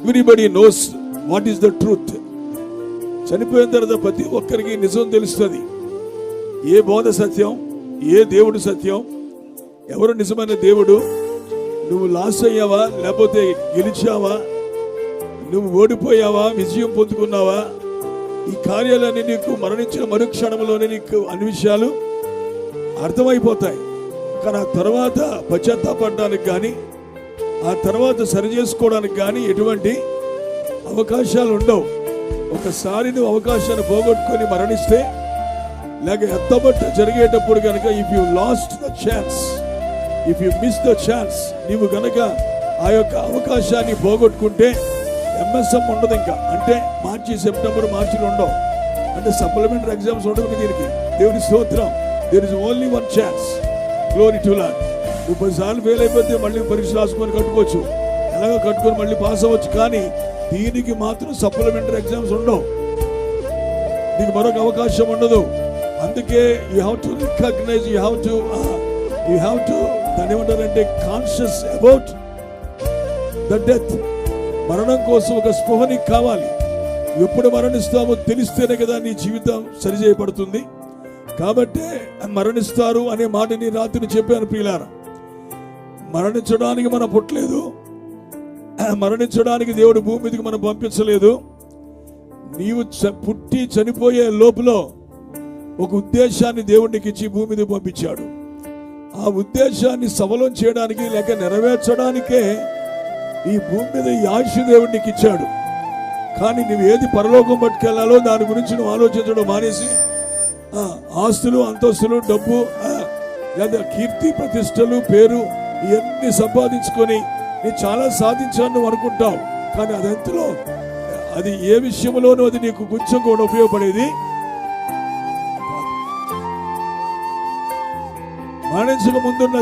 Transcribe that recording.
Everybody knows what is the truth. చనిపోయిన తర్వాత ప్రతి ఒక్కరికి నిజం తెలుస్తుంది. ఏ బోధ సత్యం, ఏ దేవుడు సత్యం, ఎవరు నిజమైన దేవుడు, నువ్వు లాస్ అయ్యావా లేకపోతే గెలిచావా, నువ్వు ఓడిపోయావా విజయం పొందుకున్నావా, ఈ కార్యాలన్నీ నీకు మరణించిన మరుక్షణంలోనే నీకు అన్ని విషయాలు అర్థమైపోతాయి. కానీ ఆ తర్వాత పశ్చాత్తాపడడానికి కానీ ఆ తర్వాత సరి చేసుకోవడానికి కానీ ఎటువంటి అవకాశాలు ఉండవు. ఒకసారి నువ్వు అవకాశాన్ని పోగొట్టుకొని మరణిస్తే లేక ఎత్తబట్టు జరిగేటప్పుడు కనుక if you last the chance, if you miss the chance, నీవు గనక ఆ యొక్క అవకాశాన్ని పోగొట్టుకుంటే ఎంఎస్ఎం ఉండదు. ఇంకా అంటే మార్చి సెప్టెంబర్ మార్చిలో ఉండవు, అంటే సప్లిమెంటరీ ఎగ్జామ్స్ ఉండవు దీనికి. దేవుని స్తోత్రం. There is only one chance. Glory to Lord. నువ్వు 10 సార్లు ఫెయిల్ అయిపోతే మళ్ళీ పరీక్ష రాసుకొని కట్టుకోవచ్చు, ఎలాగో కట్టుకొని మళ్ళీ పాస్ అవ్వచ్చు. కానీ దీనికి మాత్రం సప్లిమెంటరీ ఎగ్జామ్స్ ఉండవు, నీకు మరొక అవకాశం ఉండదు. అందుకే you have to recognise, you have to దాన్ని ఏమంటారంటే కాన్షియస్ అబౌట్ ద డెత్. మరణం కోసం ఒక స్పృహ నీకు కావాలి. ఎప్పుడు మరణిస్తావో తెలిస్తేనే కదా నీ జీవితం సరిచేయబడుతుంది. కాబట్టి మరణిస్తారు అనే మాటని రాత్రి చెప్పాను ప్రియులారా. మరణించడానికి మనం పుట్టలేదు, మరణించడానికి దేవుడు భూమి మీదకి మనం పంపించలేదు. నీవు పుట్టి చనిపోయే లోపల ఒక ఉద్దేశాన్ని దేవుడికి ఇచ్చి భూమి మీదకి పంపించాడు. ఆ ఉద్దేశాన్ని సఫలం చేయడానికి లేక నెరవేర్చడానికే ఈ భూమి మీద ఈ ఆయుష్ దేవుడికి ఇచ్చాడు. కానీ నువ్వు ఏది పరలోకం పట్టుకెళ్లాలో దాని గురించి నువ్వు ఆలోచించడం మానేసి ఆస్తులు, అంతస్తులు, డబ్బు, లేదా కీర్తి, ప్రతిష్టలు, పేరు ఇవన్నీ సంపాదించుకొని నేను చాలా సాధించాను అనుకుంటావు. కానీ అదంతలో అది ఏ విషయంలోనూ అది నీకు కొంచెం కూడా ఉపయోగపడేది. మరణించక ముందున్న